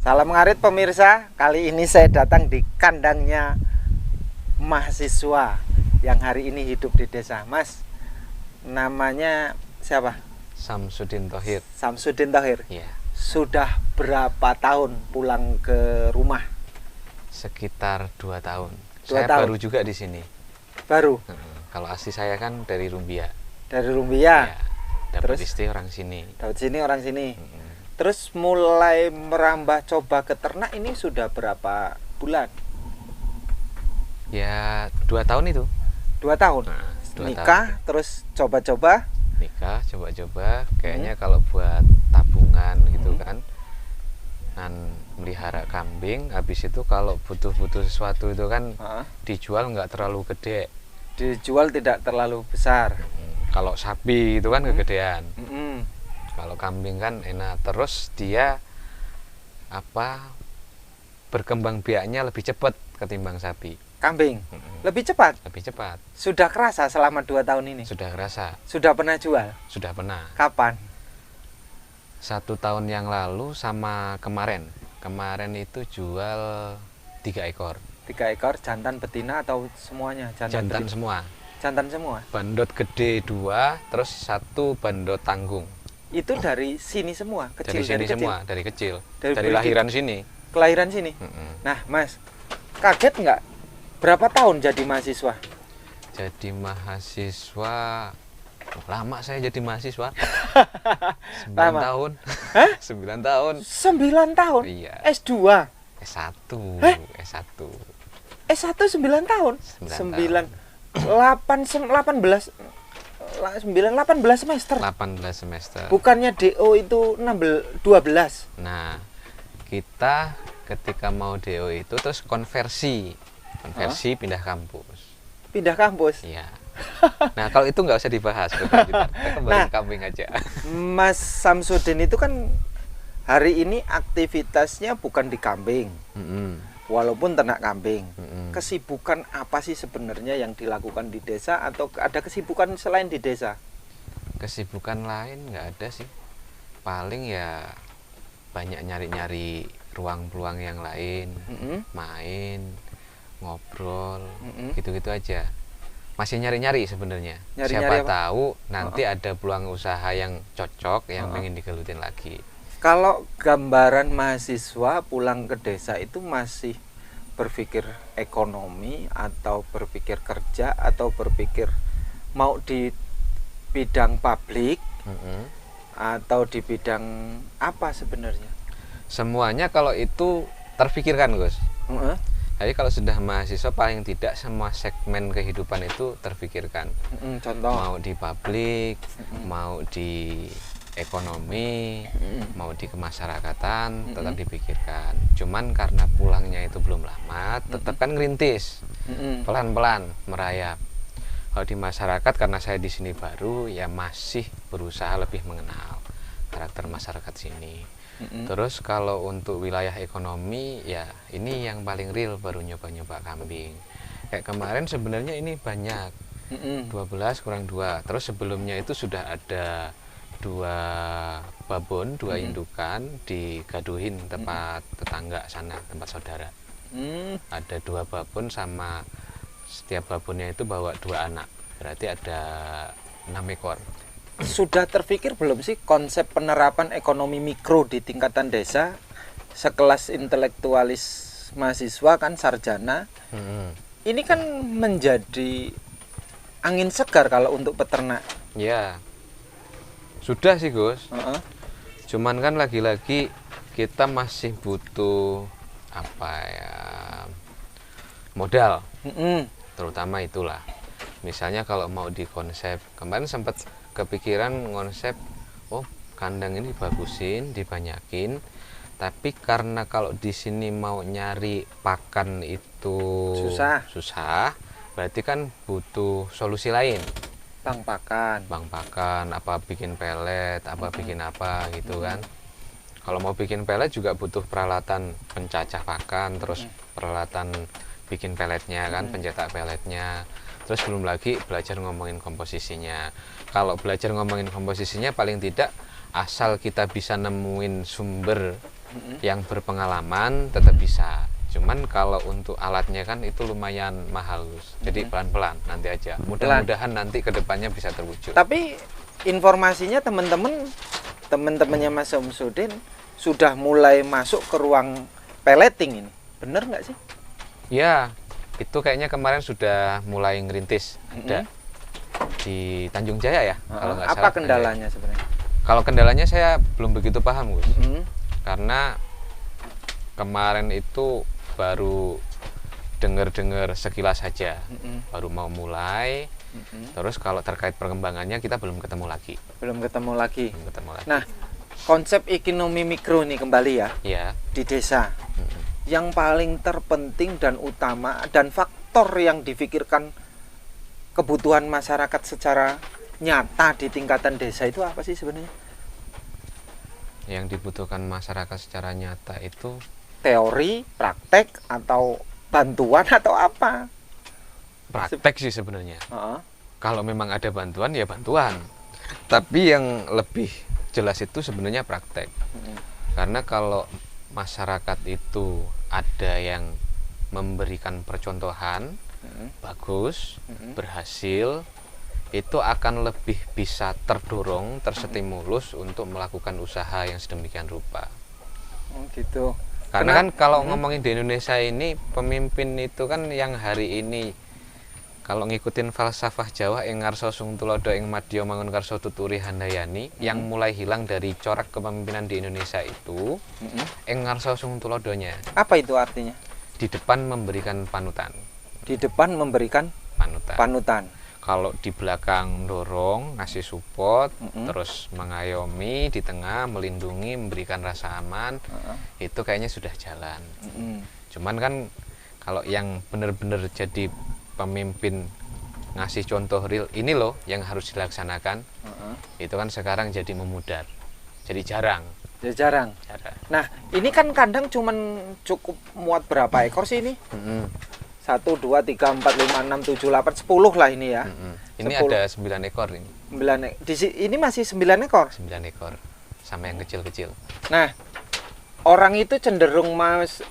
Salam ngarit pemirsa, kali ini saya datang di kandangnya mahasiswa yang hari ini hidup di desa. Mas, namanya siapa? Samsudin Thohir. Samsudin Thohir. Iya. Sudah berapa tahun pulang ke rumah? Sekitar 2 tahun. 2 Saya tahun. baru juga di sini. Baru? Kalau asli saya kan dari Rumbia. Dari Rumbia? Ya, dapat Terus? istri orang sini. Dapat sini orang sini. Mm-mm. Terus mulai merambah coba ke ternak ini sudah berapa bulan? Ya 2 tahun itu. 2 tahun? Nah, 2 Nikah, terus coba-coba? Nikah, coba-coba. Kayaknya kalau buat tabungan gitu kan. Dan melihara kambing. Habis itu kalau butuh-butuh sesuatu itu kan dijual nggak terlalu gede. Dijual tidak terlalu besar. Kalau sapi itu kan kegedean. Mm-mm. Kalau kambing kan enak, terus dia berkembang biaknya lebih cepat ketimbang sapi. Kambing lebih cepat. Lebih cepat. Sudah kerasa selama 2 tahun ini. Sudah kerasa, Sudah pernah jual? sudah pernah. Kapan? 1 tahun yang lalu sama kemarin. Kemarin itu jual 3 ekor. 3 ekor jantan betina atau semuanya Jantan betina? semua. Jantan semua. Bandot gede 2, terus 1 bandot tanggung. Itu dari sini semua, kecil Dari sini kecil. semua, dari kecil. Dari Dari begitu. lahiran sini. Kelahiran sini. Mm-mm. Nah, Mas, kaget nggak? Berapa tahun jadi mahasiswa? Jadi mahasiswa lama saya jadi mahasiswa. 9 Lama? tahun. Hah? 9 tahun. 9 tahun? Iya. S2? S1. Hah? S1. S1 9 tahun? 9 18 semester. 18 semester. Bukannya DO itu 12? Nah, kita ketika mau DO itu terus konversi pindah kampus. Pindah kampus. Iya. Nah, kalau itu nggak usah dibahas, kita kembali kambing aja. Mas Samsudin itu kan hari ini aktivitasnya bukan di kambing, Mm-mm. walaupun ternak kambing. Mm-mm. Kesibukan apa sih sebenarnya yang dilakukan di desa, atau ada kesibukan selain di desa? Kesibukan lain nggak ada sih. Paling ya banyak nyari-nyari ruang peluang yang lain, Mm-mm. main, ngobrol, Mm-mm. gitu-gitu aja. Masih nyari-nyari sebenarnya. Nyari-nyari Siapa apa? tahu nanti ada peluang usaha yang cocok yang pengen digelutin lagi. Kalau gambaran mahasiswa pulang ke desa itu masih berpikir ekonomi, atau berpikir kerja, atau berpikir mau di bidang publik, Mm-mm. atau di bidang apa sebenarnya? Semuanya kalau itu terpikirkan, Gus. Heeh. Jadi kalau sudah mahasiswa paling tidak semua segmen kehidupan itu terpikirkan. Contoh. Mau di publik, mau di ekonomi, mau di kemasyarakatan, tetap dipikirkan. Cuman karena pulangnya itu belum lama, tetap kan ngerintis, pelan-pelan merayap. Kalau di masyarakat, karena saya di sini baru, ya masih berusaha lebih mengenal karakter masyarakat sini. Terus kalau untuk wilayah ekonomi, ya ini yang paling real, baru nyoba-nyoba kambing. Kayak kemarin sebenarnya ini banyak, 12 kurang 2. Terus sebelumnya itu sudah ada 2 babon, 2 indukan digaduhin tempat tetangga sana, tempat saudara. Ada 2 babon, sama setiap babonnya itu bawa 2 anak. Berarti ada 6 ekor. Sudah terpikir belum sih konsep penerapan ekonomi mikro di tingkatan desa, sekelas intelektualis mahasiswa kan, sarjana? Ini kan menjadi angin segar kalau untuk peternak. Ya, sudah sih, Gus. Heeh. Cuman kan lagi-lagi kita masih butuh modal, terutama itulah. Misalnya kalau mau di konsep, kemarin sempat kepikiran konsep, kandang ini bagusin, dibanyakin, tapi karena kalau di sini mau nyari pakan itu susah, berarti kan butuh solusi lain. Bang pakan, apa bikin pelet, apa bikin apa gitu kan. Kalau mau bikin pelet juga butuh peralatan pencacah pakan, terus peralatan bikin peletnya kan, pencetak peletnya. Terus belum lagi belajar ngomongin komposisinya. Kalau belajar ngomongin komposisinya paling tidak asal kita bisa nemuin sumber yang berpengalaman tetap bisa. Cuman kalau untuk alatnya kan itu lumayan mahal, Gus. Jadi pelan-pelan nanti aja. Mudah-mudahan nanti kedepannya bisa terwujud. Tapi informasinya teman-temannya Mas Samsudin sudah mulai masuk ke ruang pelleting ini. Bener nggak sih? Ya, itu kayaknya kemarin sudah mulai ngerintis. Ada di Tanjung Jaya ya, kalau nggak salah. Apa kendalanya sebenarnya? Kalau kendalanya saya belum begitu paham, Gus. Karena kemarin itu baru dengar-dengar sekilas saja, baru mau mulai. Terus kalau terkait perkembangannya kita belum ketemu lagi. Belum ketemu lagi. Nah, konsep ekonomi mikro nih kembali ya. Ya. Di desa. Yang paling terpenting dan utama dan faktor yang difikirkan kebutuhan masyarakat secara nyata di tingkatan desa itu apa sih sebenarnya? Yang dibutuhkan masyarakat secara nyata itu teori, praktek, atau bantuan atau apa? Praktek sih sebenarnya. Kalau memang ada bantuan ya bantuan. Tapi yang lebih jelas itu sebenarnya praktek. Karena kalau masyarakat itu ada yang memberikan percontohan bagus, berhasil, itu akan lebih bisa terdorong, terstimulus untuk melakukan usaha yang sedemikian rupa. Oh gitu. Karena kan kalau ngomongin di Indonesia ini, pemimpin itu kan yang hari ini kalau ngikutin falsafah Jawa ing ngarsa sung tulodo ing madya mangun karsa tuturi handayani, yang mulai hilang dari corak kepemimpinan di Indonesia itu ing ngarsa sung tulodonya. Apa itu artinya? Di depan memberikan panutan. Di depan memberikan panutan. Kalau di belakang dorong, ngasih support, terus mengayomi, di tengah melindungi, memberikan rasa aman, itu kayaknya sudah jalan. Cuman kan kalau yang benar-benar jadi pemimpin, ngasih contoh real, ini loh yang harus dilaksanakan, itu kan sekarang jadi memudar, jadi jarang. Jarang. Nah, ini kan kandang cuman cukup muat berapa ekor sih ini? 1, 2, 3, 4, 5, 6, 7, 8, 10 lah ini ya. Ini 10. Ada 9 ekor ini. 9 ekor. Ini masih 9 ekor? 9 ekor. Sama yang kecil-kecil. Nah, orang itu cenderung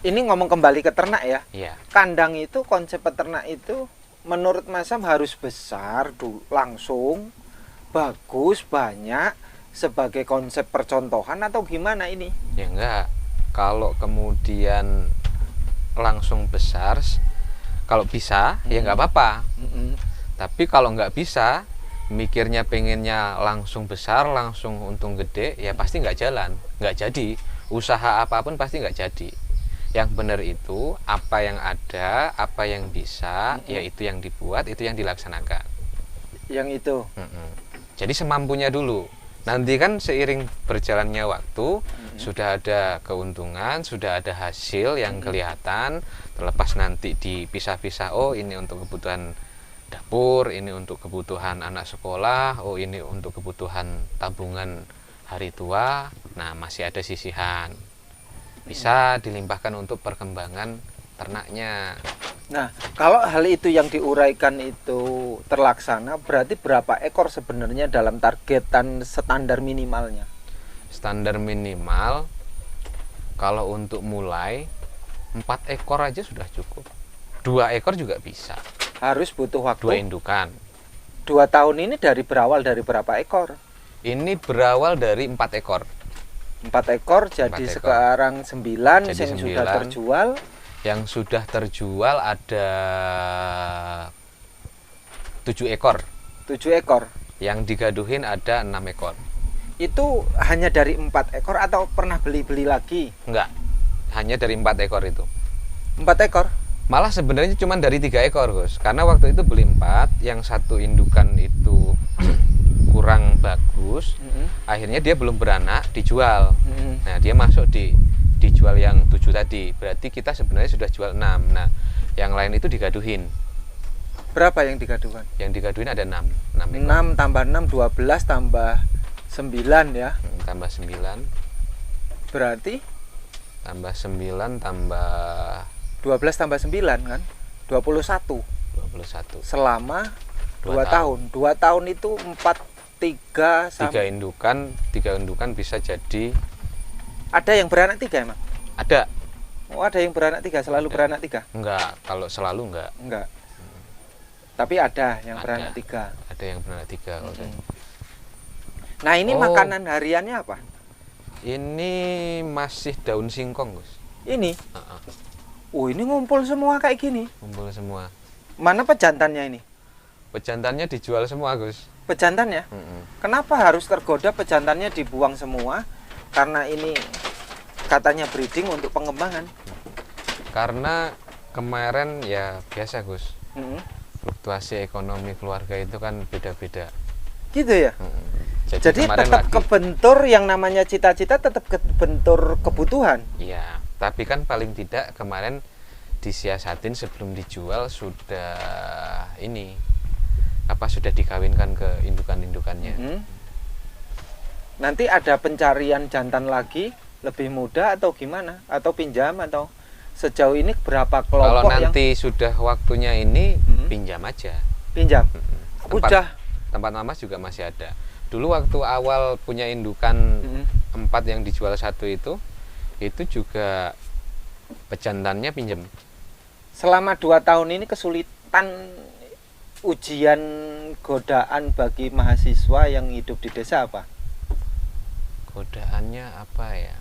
ini ngomong kembali ke ternak ya. Iya. Kandang itu, konsep peternak itu menurut Mas Sam harus besar langsung, bagus, banyak sebagai konsep percontohan atau gimana ini? Ya enggak. Kalau kemudian langsung besar, kalau bisa ya nggak apa-apa. Tapi kalau nggak bisa, mikirnya pengennya langsung besar, langsung untung gede, ya pasti nggak jalan, nggak jadi. Usaha apapun pasti nggak jadi. Yang benar itu apa yang ada, apa yang bisa, ya itu yang dibuat, itu yang dilaksanakan. Yang itu. Jadi semampunya dulu. Nanti kan seiring berjalannya waktu, sudah ada keuntungan, sudah ada hasil yang kelihatan, terlepas nanti dipisah-pisah, oh ini untuk kebutuhan dapur, ini untuk kebutuhan anak sekolah, oh ini untuk kebutuhan tabungan hari tua, nah masih ada sisihan. Bisa dilimpahkan untuk perkembangan ternaknya. Nah, kalau hal itu yang diuraikan itu terlaksana, berarti berapa ekor sebenarnya dalam targetan standar minimalnya? Standar minimal, kalau untuk mulai, 4 ekor aja sudah cukup. 2 ekor juga bisa. Harus butuh waktu? 2 indukan. 2 tahun ini berawal dari berapa ekor? Ini berawal dari 4 ekor. 4 ekor, jadi 4 ekor. Sekarang 9 yang sudah terjual. Yang sudah terjual ada 7 ekor. 7 ekor. Yang digaduhin ada 6 ekor. Itu hanya dari 4 ekor atau pernah beli-beli lagi? Enggak. Hanya dari 4 ekor itu. 4 ekor? Malah sebenarnya cuma dari 3 ekor, Gus. Karena waktu itu beli 4, yang satu indukan itu kurang bagus. Akhirnya dia belum beranak, dijual. Nah, dia masuk dijual yang 7 tadi. Berarti kita sebenarnya sudah jual 6. Nah, yang lain itu digaduhin. Berapa yang digaduhan? Yang digaduhin ada 6. 6 tambah 6, 12 tambah 9 ya. Tambah 9. Berarti? Tambah 9 tambah 12 tambah 9 kan? 21. 21. Selama 2 tahun. 2 tahun itu 4, 3 indukan bisa jadi Ada yang beranak 3 emang? Ada. Oh, ada yang beranak 3, selalu Ada. beranak 3? Enggak, kalau selalu enggak. Enggak. Tapi ada yang Ada. beranak 3. Ada yang beranak 3 kalau saya. Nah, ini Oh. makanan hariannya apa? Ini masih daun singkong, Gus. Ini. Heeh. Oh, ini ngumpul semua kayak gini. Kumpul semua. Mana pejantannya ini? Pejantannya dijual semua, Gus. Pejantannya? Kenapa harus tergoda pejantannya dibuang semua? Karena ini katanya breeding untuk pengembangan. Karena kemarin ya biasa, Gus. Mm-mm. Fluktuasi ekonomi keluarga itu kan beda-beda. Gitu ya? Jadi kemarin tetap lagi, kebentur yang namanya cita-cita, tetap kebentur kebutuhan. iya, tapi kan paling tidak kemarin disiasatin sebelum dijual sudah ini sudah dikawinkan ke indukan-indukannya. Nanti ada pencarian jantan lagi lebih muda atau gimana? Atau pinjam atau sejauh ini berapa kelompok Kalau yang nanti sudah waktunya ini pinjam aja. pinjam? Tempat Mamas juga masih ada. Dulu waktu awal punya indukan 4 yang dijual 1 itu juga pejantannya pinjam. Selama 2 tahun ini kesulitan ujian godaan bagi mahasiswa yang hidup di desa apa? Godaannya apa ya?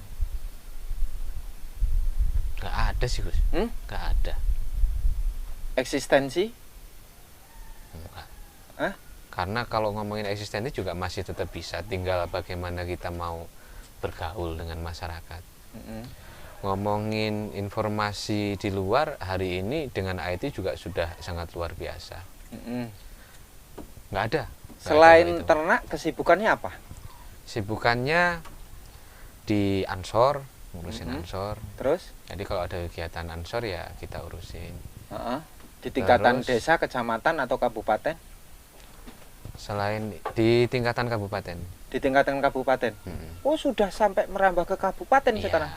Gak ada sih, Gus. Gak ada. Eksistensi? Enggak. Hah? Karena kalau ngomongin eksistensi juga masih tetap bisa, tinggal bagaimana kita mau bergaul dengan masyarakat. Ngomongin informasi di luar hari ini dengan IT juga sudah sangat luar biasa. Nggak ada. Selain ternak, kesibukannya apa? Sibukannya di Ansor, ngurusin Ansor. Terus? Jadi kalau ada kegiatan Ansor ya kita urusin. Di tingkatan Terus? desa, kecamatan atau kabupaten? Selain di tingkatan kabupaten. Di tingkatan kabupaten. Oh, sudah sampai merambah ke kabupaten Iya. sekarang.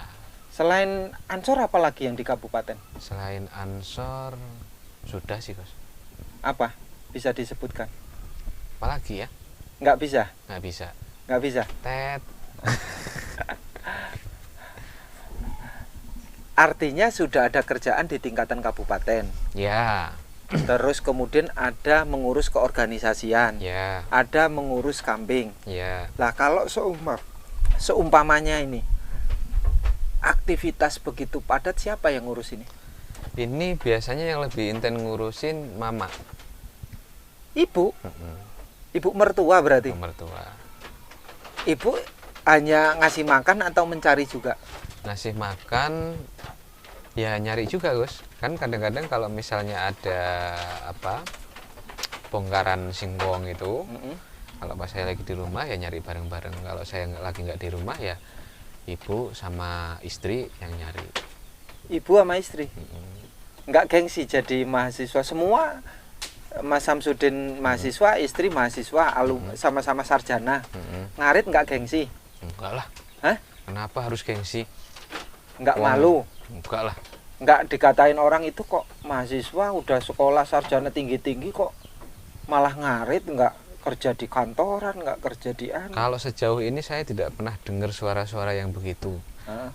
Selain Ansor apa lagi yang di kabupaten? Selain Ansor sudah sih, Gus. Apa? Bisa disebutkan? Apalagi ya? Nggak bisa? Nggak bisa. Nggak bisa? Tet. Artinya sudah ada kerjaan di tingkatan kabupaten. Ya. Terus kemudian ada mengurus keorganisasian. Ya. Ada mengurus kambing. Ya. Lah kalau seumpamanya ini aktivitas begitu padat, siapa yang ngurus ini? Ini biasanya yang lebih intens ngurusin mama. Ibu? Ibu mertua berarti? Mertua. Ibu hanya ngasih makan atau mencari juga? Ngasih makan ya nyari juga, Gus. Kan kadang-kadang kalau misalnya ada bongkaran singkong itu, kalau pas saya lagi di rumah ya nyari bareng-bareng. Kalau saya lagi nggak di rumah ya ibu sama istri yang nyari. Ibu sama istri? Nggak gengsi jadi mahasiswa semua? Mas Samsudin mahasiswa, istri mahasiswa, sama-sama sarjana. Ngarit nggak gengsi? Enggak lah. Hah? Kenapa harus gengsi? Nggak malu? Enggak lah. Nggak dikatain orang itu kok mahasiswa udah sekolah sarjana tinggi-tinggi kok malah ngarit, nggak kerja di kantoran, nggak kerja di Kalau sejauh ini saya tidak pernah dengar suara-suara yang begitu.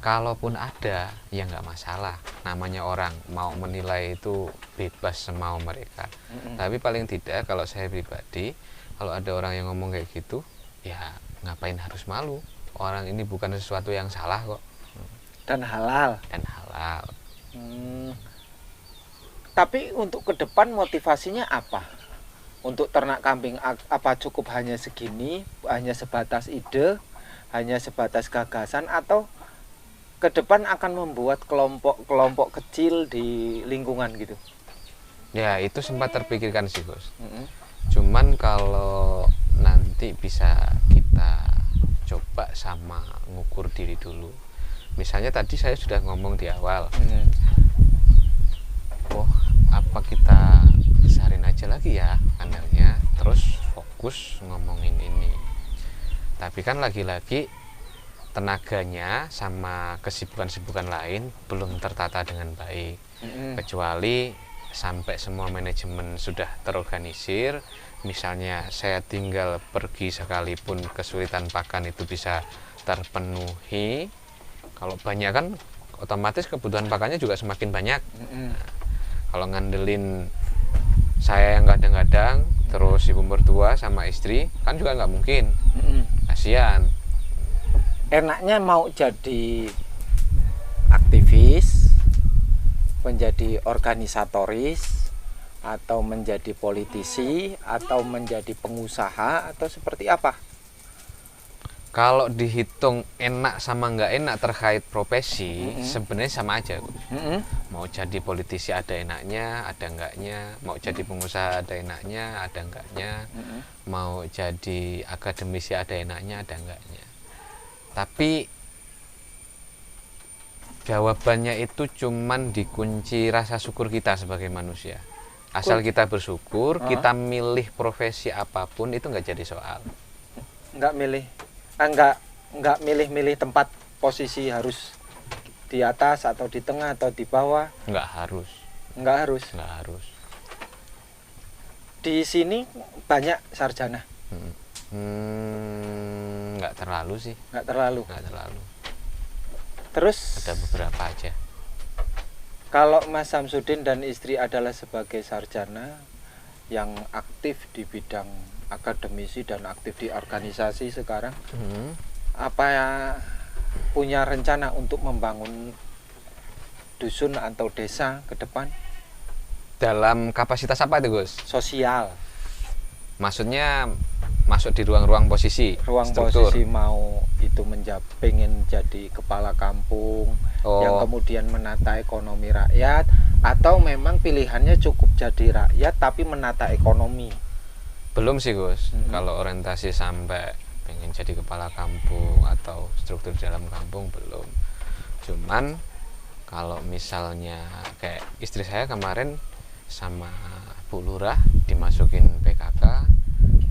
Kalaupun ada, ya nggak masalah. Namanya orang mau menilai itu bebas semau mereka. Tapi paling tidak kalau saya pribadi, kalau ada orang yang ngomong kayak gitu, ya ngapain harus malu? Orang ini bukan sesuatu yang salah kok. Dan halal. Dan halal. Tapi untuk ke depan motivasinya apa? Untuk ternak kambing apa cukup hanya segini, hanya sebatas ide, hanya sebatas gagasan, atau ke depan akan membuat kelompok-kelompok kecil di lingkungan gitu? Ya itu sempat terpikirkan sih, Gus. Cuman kalau nanti bisa kita coba sama ngukur diri dulu. Misalnya tadi saya sudah ngomong di awal, oh apa kita besarin aja lagi ya kandangnya, terus fokus ngomongin ini. Tapi kan lagi-lagi tenaganya sama kesibukan-kesibukan lain belum tertata dengan baik. Kecuali sampai semua manajemen sudah terorganisir, misalnya saya tinggal pergi sekalipun kesulitan pakan itu bisa terpenuhi. Kalau banyak kan otomatis kebutuhan pakannya juga semakin banyak. Kalau ngandelin saya yang kadang-kadang terus ibu mertua sama istri kan juga nggak mungkin. Kasihan. Enaknya mau jadi aktivis, menjadi organisatoris, atau menjadi politisi, atau menjadi pengusaha, atau seperti apa? Kalau dihitung enak sama nggak enak terkait profesi, sebenarnya sama aja. Mau jadi politisi ada enaknya, ada enggaknya. Mau jadi pengusaha ada enaknya, ada enggaknya. Mau jadi akademisi ada enaknya, ada enggaknya. Tapi jawabannya itu cuman dikunci rasa syukur kita sebagai manusia. Asal kita bersyukur, kita milih profesi apapun itu nggak jadi soal. Nggak milih. Enggak milih-milih tempat posisi harus di atas atau di tengah atau di bawah. Nggak harus. Di sini banyak sarjana. Nggak terlalu sih. Nggak terlalu. Terus Ada beberapa aja. kalau Mas Samsudin dan istri adalah sebagai sarjana yang aktif di bidang akademisi dan aktif di organisasi sekarang, apa ya punya rencana untuk membangun dusun atau desa ke depan? Dalam kapasitas apa itu, Gus? Sosial, Maksudnya masuk di ruang-ruang posisi, ruang struktur. posisi, mau itu pengen jadi kepala kampung yang kemudian menata ekonomi rakyat, atau memang pilihannya cukup jadi rakyat tapi menata ekonomi? Belum sih, Gus. Kalau orientasi sampai pengen jadi kepala kampung atau struktur dalam kampung belum. Cuman kalau misalnya kayak istri saya kemarin sama Bu Lurah dimasukin PKK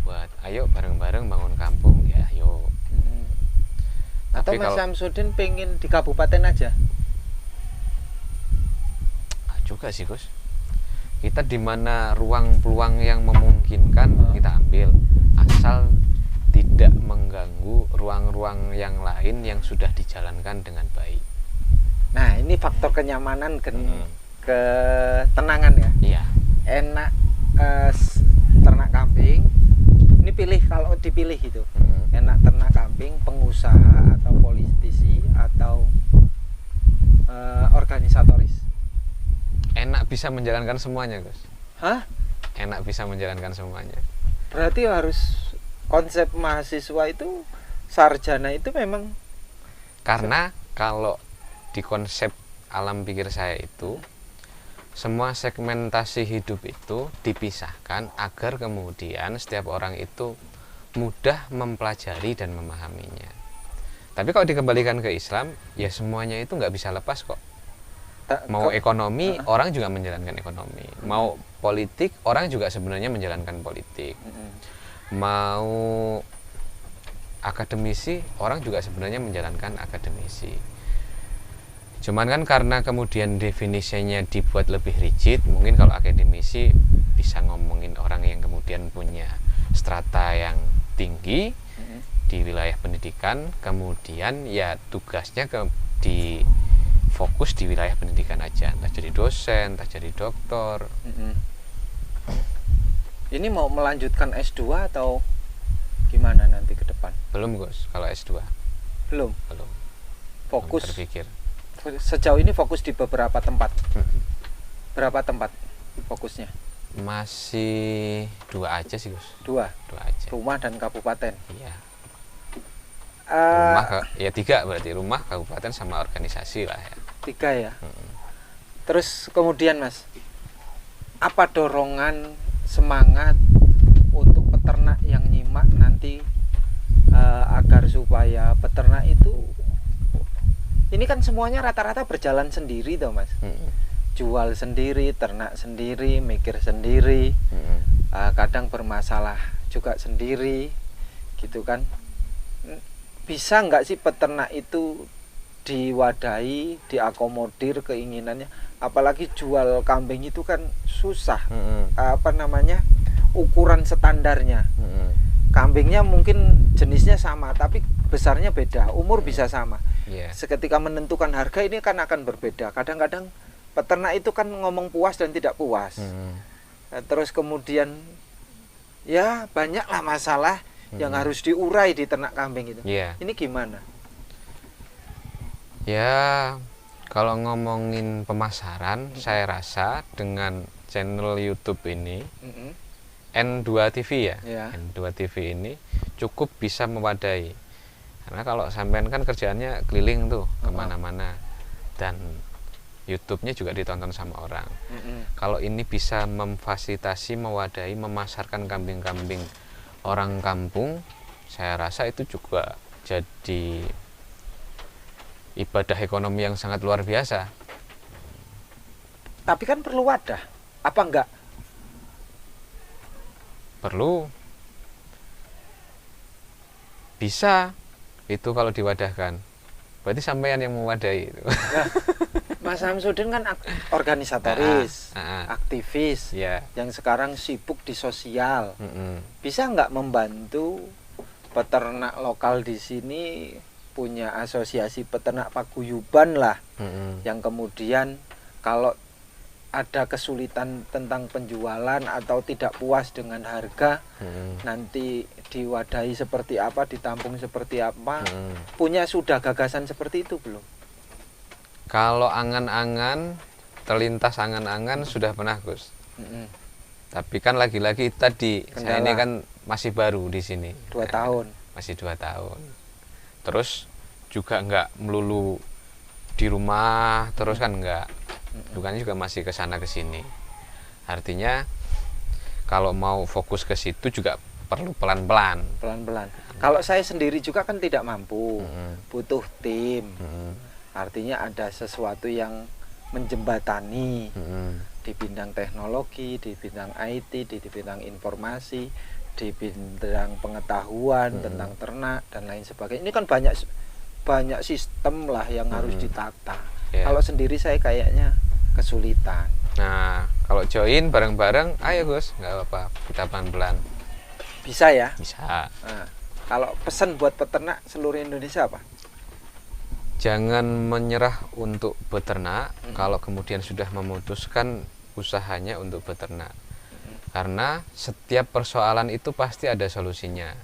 buat ayo bareng-bareng bangun kampung, ya ayo. Atau Tapi Mas Samsudin pengen di kabupaten aja? Juga sih, Gus. Kita di mana ruang peluang yang memungkinkan kita ambil, asal tidak mengganggu ruang-ruang yang lain yang sudah dijalankan dengan baik. Nah, ini faktor kenyamanan, ketenangan ya. Iya. Enak ternak kambing. Ini pilih, kalau dipilih itu enak ternak kambing, pengusaha atau politisi atau organisatoris. Enak bisa menjalankan semuanya, Gus. Hah? Enak bisa menjalankan semuanya. Berarti harus konsep mahasiswa itu, sarjana itu memang, karena kalau di konsep alam pikir saya itu semua segmentasi hidup itu dipisahkan agar kemudian setiap orang itu mudah mempelajari dan memahaminya. Tapi kalau dikembalikan ke Islam, ya semuanya itu nggak bisa lepas kok. Mau ekonomi, orang juga menjalankan ekonomi. Mau politik, orang juga sebenarnya menjalankan politik. Mau akademisi, orang juga sebenarnya menjalankan akademisi. Cuman kan karena kemudian definisinya dibuat lebih rigid, mungkin kalau akademisi bisa ngomongin orang yang kemudian punya strata yang tinggi di wilayah pendidikan, kemudian ya tugasnya di fokus di wilayah pendidikan aja, entah jadi dosen, entah jadi doktor. Ini mau melanjutkan S2 atau gimana nanti ke depan? Belum, Gus, kalau S2. Belum. Fokus. Belum terpikir. Sejauh ini fokus di beberapa tempat. Berapa tempat fokusnya? Masih 2 aja sih, Gus. 2 aja. Rumah dan kabupaten. Iya. Rumah ya 3 berarti, rumah, kabupaten sama organisasi lah ya. 3 ya. Terus kemudian Mas, apa dorongan semangat untuk peternak yang nyimak nanti agar supaya peternak itu, ini kan semuanya rata-rata berjalan sendiri toh Mas. Jual sendiri, ternak sendiri, mikir sendiri, kadang bermasalah juga sendiri gitu kan. Bisa nggak sih peternak itu diwadahi, diakomodir keinginannya? Apalagi jual kambing itu kan susah. Ukuran standarnya. Kambingnya mungkin jenisnya sama tapi besarnya beda, umur bisa sama. Iya. Seketika menentukan harga ini kan akan berbeda. Kadang-kadang peternak itu kan ngomong puas dan tidak puas. Terus kemudian ya banyaklah masalah yang harus diurai di ternak kambing itu. Iya. Ini gimana? Ya, kalau ngomongin pemasaran, saya rasa dengan channel YouTube ini, N2 TV ya, Ya. N2 TV ini cukup bisa mewadai. Karena kalau sampean kan kerjaannya keliling tuh kemana-mana, dan YouTube-nya juga ditonton sama orang. Kalau ini bisa memfasilitasi, mewadai, memasarkan kambing-kambing orang kampung, saya rasa itu juga jadi ibadah ekonomi yang sangat luar biasa. Tapi kan perlu wadah, apa enggak? Perlu, bisa itu kalau diwadahkan. Berarti sampean yang mewadahi itu. Mas Samsudin kan organisatoris, aktivis, Ya. yang sekarang sibuk di sosial. Bisa nggak membantu peternak lokal di sini punya asosiasi peternak paguyuban lah, yang kemudian kalau ada kesulitan tentang penjualan atau tidak puas dengan harga, nanti diwadahi seperti apa, ditampung seperti apa, punya sudah gagasan seperti itu belum? Kalau angan-angan, terlintas angan-angan sudah pernah, Gus. Tapi kan lagi-lagi tadi, saya ini kan masih baru di sini. 2 tahun. Masih 2 tahun. Terus juga nggak melulu di rumah, terus kan nggak. Dukanya juga masih ke sana ke sini. Artinya kalau mau fokus ke situ juga perlu pelan-pelan. Pelan-pelan. Kalau saya sendiri juga kan tidak mampu, butuh tim. Artinya ada sesuatu yang menjembatani di bidang teknologi, di bidang IT, di bidang informasi, di bidang pengetahuan tentang ternak dan lain sebagainya. Ini kan banyak sistem lah yang harus ditata. Kalau sendiri saya kayaknya kesulitan. Nah, kalau join bareng-bareng, ayo Gus, nggak apa-apa, kita pelan-pelan. Bisa ya? Bisa. Nah, kalau pesan buat peternak seluruh Indonesia apa? Jangan menyerah untuk beternak kalau kemudian sudah memutuskan usahanya untuk beternak. Karena setiap persoalan itu pasti ada solusinya.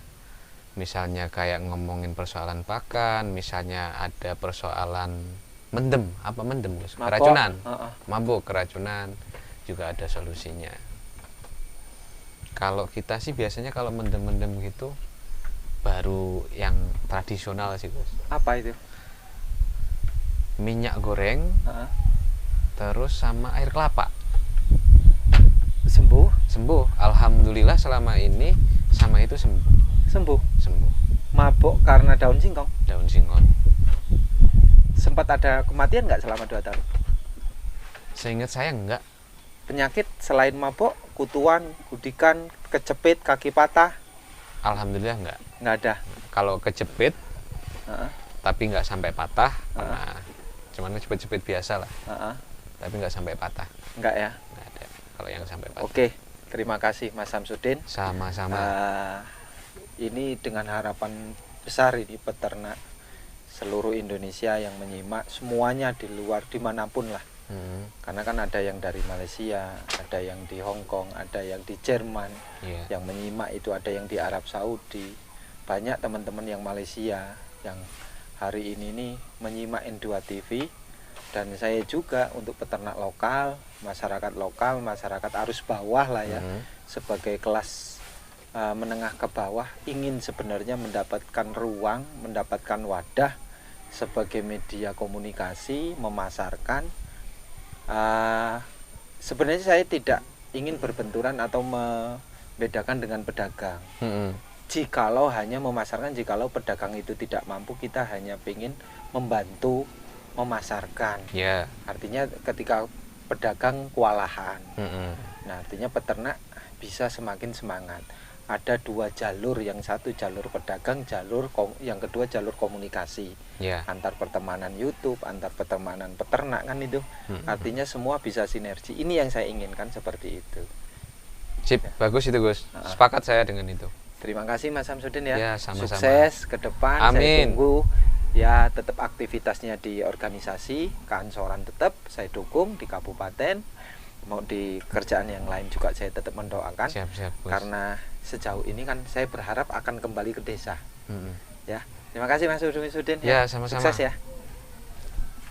Misalnya kayak ngomongin persoalan pakan, misalnya ada persoalan mendem, apa mendem? Keracunan. Mabuk, keracunan juga ada solusinya. Kalau kita sih biasanya kalau mendem-mendem gitu baru yang tradisional sih, Gus. Apa itu? Minyak goreng, terus sama air kelapa. Sembuh. Alhamdulillah selama ini sama itu sembuh. Mabuk karena daun singkong. Sempat ada kematian nggak selama 2 tahun? Seingat saya enggak. Penyakit selain mabuk, kutuan, gudikan, kejepit, kaki patah? Alhamdulillah enggak. Nggak ada. Kalau kejepit, tapi nggak sampai patah. Cuman kejepit biasa lah. Tapi nggak sampai patah. Nggak ya? Nggak ada. Kalau yang sampai patah. Oke, terima kasih Mas Samsudin. Sama-sama. Ini dengan harapan besar ini peternak seluruh Indonesia yang menyimak, semuanya di luar dimanapun lah. Karena kan ada yang dari Malaysia, ada yang di Hong Kong, ada yang di Jerman, yang menyimak itu ada yang di Arab Saudi. Banyak teman-teman yang Malaysia yang hari ini nih menyimak N2 TV. Dan saya juga untuk peternak lokal, masyarakat arus bawah lah ya, sebagai kelas menengah ke bawah, ingin sebenarnya mendapatkan ruang, mendapatkan wadah sebagai media komunikasi, memasarkan. Sebenarnya saya tidak ingin berbenturan atau membedakan dengan pedagang. Jikalau hanya memasarkan, jikalau pedagang itu tidak mampu, kita hanya ingin membantu memasarkan. Artinya ketika pedagang kewalahan, nah artinya peternak bisa semakin semangat. Ada 2 jalur, yang satu jalur pedagang, yang kedua jalur komunikasi, antar pertemanan YouTube, antar pertemanan peternak kan itu. Artinya semua bisa sinergi. Ini yang saya inginkan seperti itu. Sip, bagus itu Gus. Sepakat saya dengan itu. Terima kasih Mas Samsudin ya. Sama-sama. Sukses ke depan. Amin. Saya tunggu ya tetap aktivitasnya di organisasi keansoran tetap saya dukung di kabupaten, mau di kerjaan yang lain juga saya tetap mendoakan. Siap, Bos. Karena sejauh ini kan saya berharap akan kembali ke desa. Mm-mm. Ya, terima kasih Mas Udin. Ya, sama-sama. Sukses ya.